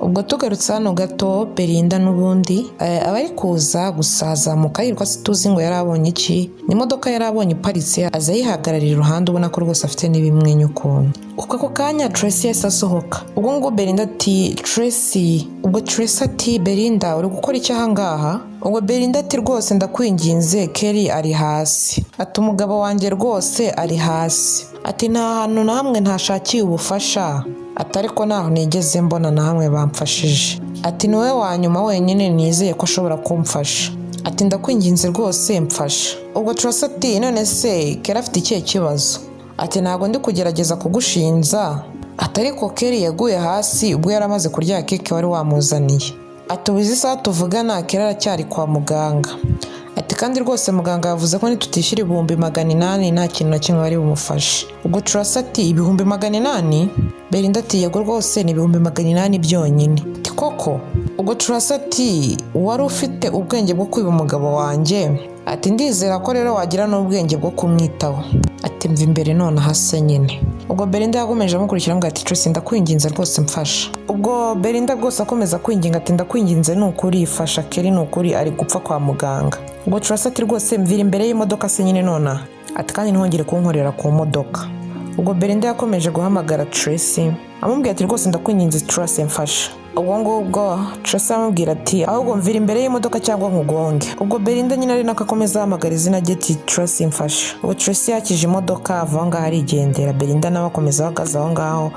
Ubwo tugarutse hano gato, Belinda n'ubundi abari kuza gusazamuka yiruka situzi ngo yarabonye iki, n'imodoka yarabonye iparitse aza yihagararira iruhande ubona ko rwose afite n'ibimwenyu ukuntu. Uko ako kanya Tracy yahise asohoka. Ubwo ngubwo Belinda ati Tracy. Ubwo Tracy ati Belinda uri gukora iki ahangaha? Ubwo Belinda ati rwose ndakwinginze Keri ari hasi. Ati umugabo wanjye rwose ari hasi. Ati nta hantu na hamwe ntashakiye ubufasha. Ati ariko naho nigeze mbona na hamwe bamfashije. Ati ni wowe wa nyuma wenyine nizeye ko ashobora kumfasha. Ati ndakwinginze rwose mfasha. Ubwo Tracy ati none se Keri afite ikihe kibazo? Ati ntabwo ndi kugerageza kugushinza. Ati ariko Keri yaguye hasi ubwo yari amaze kurya keke wari wamuzaniye. Ati ubu izi saha tuvugana Keri aracyari kwa muganga. Ati kandi rwose muganga yavuze ko nitutishyura 800 nta kintu na kimwe bari bumufashe. Ubwo Tracy ati 800? Belinda ati yego rwose ni 800 byonyine. Ati koko? Ubwo Tracy ati wari ufite ubwenge bwo kwiba umugabo wanjye? Ati ndizera ko rero wagira n'ubwenge bwo kumwitaho. Ati mva imbere none hase nyine. Ubwo Belinda yakomeje amukurikira ngo ati Tracy ndakwinginze rwose mfasha. Ubwo Belinda rwose akomeza kwinginga ati ndakwinginze ni ukuri fasha Keri ni ukuri ari gupfa kwa muganga. Ubwo Tracy ati rwose mvira imbere y'imodoka se nyine nona. Ati kandi ntihongere kunkorera ku modoka. Ubwo Belinda yakomeje guhamagara Tracy amubwira ati rwose ndakwinginze Tracy mfasha. Ubwo ngubwo Tracy amubwira ati ahubwo mvira imbere y'imodoka cyangwa nkugonge. Ubwo Belinda nyine ari nako akomeza ahamagara izina rye ati Tracy mfasha. Ubwo Tracy yakije imodoka ava aho ngaho arigendera. Belinda nawe akomeza ahagaze aho ngaho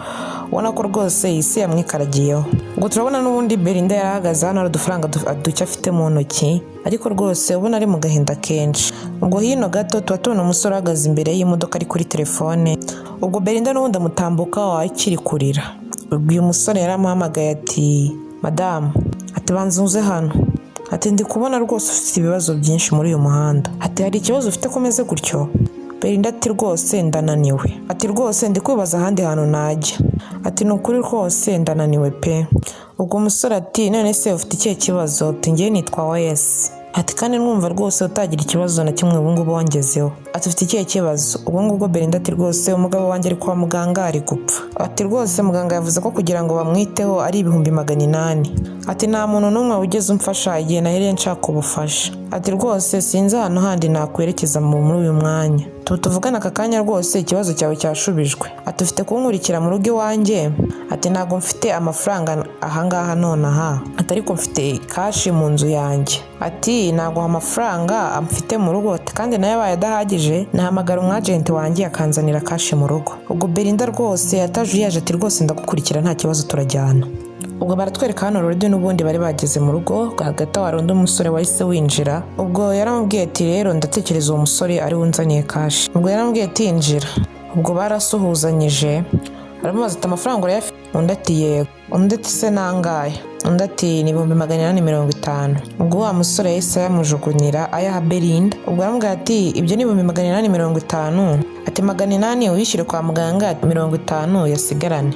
ubona ko rwose isi yamwikaragiyeho. Ubwo turabona n'ubundi Belinda yarahagaze hano ari udufaranga duke afite mu ntoki ariko rwose ubona ari mu gahinda kenshi. Ubwo hino gato tuba tubona umusore ahagaze imbere y'imodoka ari kuri telefone. Ubwo Belinda n'ubundi amutambuka akiri kurira. Ubwo uyu musore yaramuhamagaye ati madamu, ati banza uze hano. Ati ndi kubona rwose ufite ibibazo byinshi muri uyu muhanda. Ati hari ikibazo ufite komeze gutyo? Belinda ati rwose ndananiwe. Ati rwose ndi kwibaza ahandi hantu najya. Ati nukuri rwose ndananiwe pe. Ubwo umusore ati none se ufite ikihe kibazo? Ati njye nitwa Wayesi. Ati kandi numva rwose utagira ikibazo na kimwe ubu ngubu wangezeho. Ati ufite ikihe kibazo? Ubwo ngubwo Belinda ati rwose umugabo wanjye ari kwa muganga ari gupfa. Ati rwose muganga yavuze ko kugira ngo bamwiteho ari 800. Ati nta muntu n'umwe wigeze umfasha igihe nahereye nshaka ubufasha. Ati rwose sinzi ahantu handi nakwerekeza muri uyu mwanya. Tuvugana aka kanya rwose ikibazo cyawe cyashubijwe. Ati ufite kunkurikira mu rugo iwanjye? Ati ntabwo mfite amafaranga ahangaha nonaha. Ati ariko mfite kashi mu nzu yanjye. Ati ntabwo amafaranga mfite mu rugo. Ati kandi nayo abaye adahagije nahamagara umwagenti wanjye akanzanira kashi mu rugo. Ubwo Belinda rwose atajuyaje ati rwose ndagukurikira nta kibazo turajyana. Ubwo baratwereka hano Lordy n'ubundi bari bageze mu rugo, hagati aho hari undi musore wahise winjira. Ubwo yaramubwiye ati rero ndatekereza uwo musore ari unzaniye kashi. Ubwo yaramubwiye ati injira. Ubwo barasuhuzanyije, aramubaza ati amafaranga urayafite? Undi ati yego. Undi ati se nangahe? Undi ati ni 850. Ubwo wa musore yahise yamujugunyira ayaha Belinda. Ubwo aramubwira ati ibyo ni 850. Ati 800 uyishyire kwa muganga, 50 yasigarane.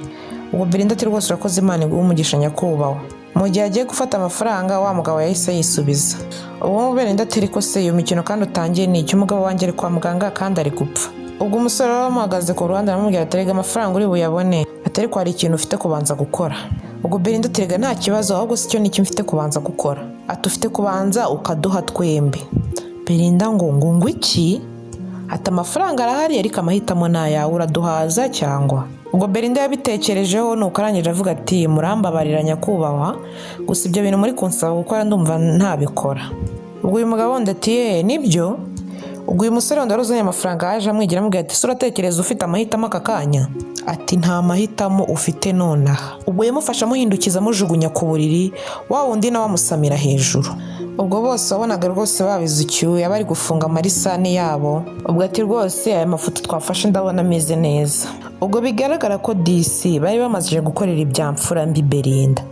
Ubwo Belinda ati rwose urakoze Imana iguhe umugisha nyakubahwa. Mu gihe agiye gufata amafaranga wa mugabo yahise yisubiza. Ubwo Belinda ati ariko se iyo mikino kandi utangiye ni iki? Umugabo wanjye ari kwa muganga kandi ari gupfa. Ubwo umusore aramuhagaze ku ruhande aramubwira ati rega amafaranga uri buyabone. Ati ariko hari ikintu ufite kubanza gukora. Ubwo Belinda ati rega nta kibazo ahubwo si cyo niki mfite kubanza gukora. Ati ufite kubanza ukaduha twembi. Belinda ngo iki? Ati amafaranga arahari ariko amahitamo ni ayawe, uraduhaza cyangwa? Ubwo Belinda yabitekerejeho nuko arangije avuga ati murambabarira nyakubahwa, gusa ibyo bintu muri kunsaba gukora ndumva ntabikora. Ubwo uyu mugabo wundi ati nibyo? Ubwo uyu musore wundi waruzanye amafaranga yaje amwigira amubwira ati uratekereza ufite amahitamo aka kanya? Ati nta mahitamo ufite nonaha. Ubwo yamufasha amuhindukiza amujugunya ku buriri, wa wundi nawe amusamira hejuru. Ubwo bose wabonaga rwose babizukiwe bari gufunga amarisani yabo. Ubwo ati rwose aya mafoto twafashe ndabona ameze neza. Ubwo bigaragara ko DC bari bamaze gukorera ibyamfura mbi Belinda,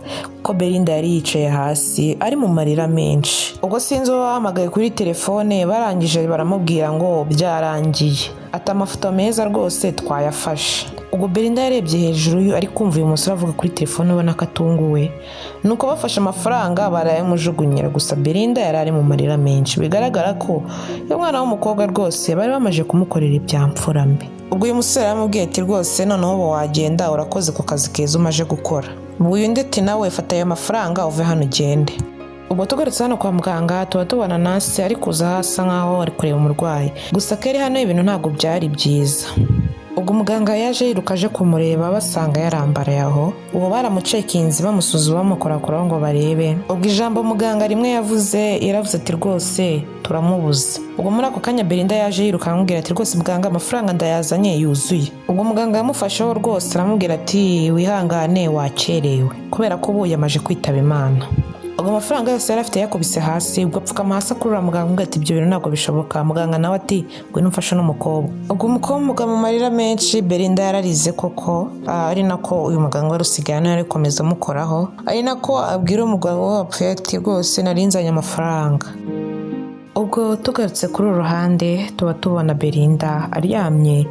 ko Belinda yari yicaye hasi ari mu marira menshi. Ubwo sinzi uwo bahamagaye kuri telefone, barangije baramubwira ngo byarangiye. Ati amafoto meza rwose twayafashe. Ubwo Belinda yarebye hejuru ari kumva uyu musore avuga kuri telefone ubona ko atunguwe. Nuko bafashe amafaranga barayamujugunyira, gusa Belinda yari ari mu marira menshi. Bigaragara ko uyu mwana w'umukobwa rwose bari bamaze kumukorera ibyamfura mbi. Ubwo uyu musore yaramubwiye ati rwose noneho ubu wagenda, urakoze ku kazi keza umaje gukora. Ubwo uyu ndetse nawe fata ayo mafaranga uve hano ugende. Ubwo tugarutse hano kwa muganga tuba tubona nasi ari kuza hasa nkaho ari kureba umurwayi, gusa keri hano ibintu ntabwo byari byiza. Ubwo muganga yaje yiruka aje kumureba basanga yarambaraye aho. Ubwo baramucekinze bamusuzuma bamukorakoraho ngo barebe. Ubwo ijambo muganga rimwe yaravuze ati rwose turamubuze. Ubwo muri ako kanya Belinda yaje yiruka amubwira ati rwose muganga amafaranga ndayazanye yuzuye. Ubwo muganga yamufasheho rwose aramubwira ati wihangane wakerewe kubera ko ubu yamaje kwitaba Imana. Ubwo amafaranga yose yari afite yakubise hasi. Ubwo apfukama hasi akurura muganga ati ibyo bintu ntabwo bishoboka. Muganga nawe ati ngwino umfashe n'umukobwa. Ubwo umukobwa mu marira menshi Belinda yararize koko, ari nako uyu muganga wari usigaye yari komeza amukoraho, ari nako abwira umugabo wapfuye ati rwose narinzanye amafaranga. Ubwo tugarutse kuri uru ruhande tuba tubona Belinda aryamye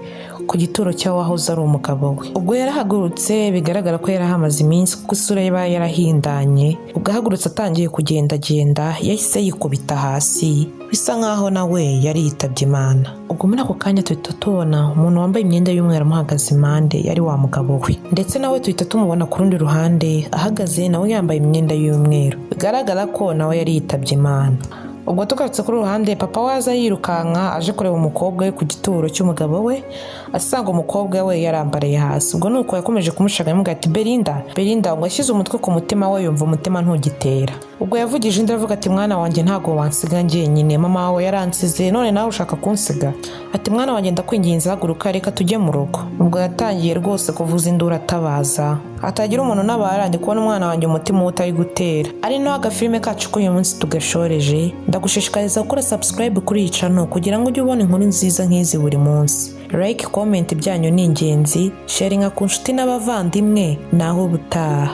ku gituro cy'awahoze ari umugabo we. Ubwo yarahagurutse bigaragara ko yarahamaze iminsi kuko isura ye yarahindanye. Ubwo ahagurutse atangiye kugendagenda yahise yikubita hasi bisa nkaho nawe yari yitabye Imana. Ubwo muri ako kanya tuhita tubona umuntu wambaye imyenda y'umweru amuhagaze impande yari wa mugabo we, ndetse nawe tuhita tumubona ku rundi ruhande ahagaze nawe yambaye imyenda y'umweru, bigaragara ko nawe yari yitabye Imana. Ubwo tugarutse kuri uruhande papa waza yirukanka aje kureba umukobwa we ku gituro cy'umugabo we, asanga umukobwa we yarambaraye hasi. Ubwo nuko yakomeje kumushaka yamubwira ati Belinda ngo ashyize umutwe ku mutima we yumva umutima ntugitera. Ubwo yavugije indi avuga ati mwana wanjye ntago wansiga njyenyine, mama wawe yaransize none nawe ushaka kunsiga. Ati mwana wanjye ndakwinginze haguruka reka tujye mu rugo. Ubwo yatangiye rwose kuvuza induru atabaza, atagira umuntu nabara ndi kubona umwana wanjye umutima utari gutera. Ari naho agafilime kacu k'uyu munsi tugashoreje. Ndagushishikariza gukora subscribe kuri iyi channel kugira ngo ujye ubona inkuru nziza nk'izi buri munsi. Like, comment byanyu ni ingenzi, sharinga ku nshuti n'abavandimwe, naho ubutaha.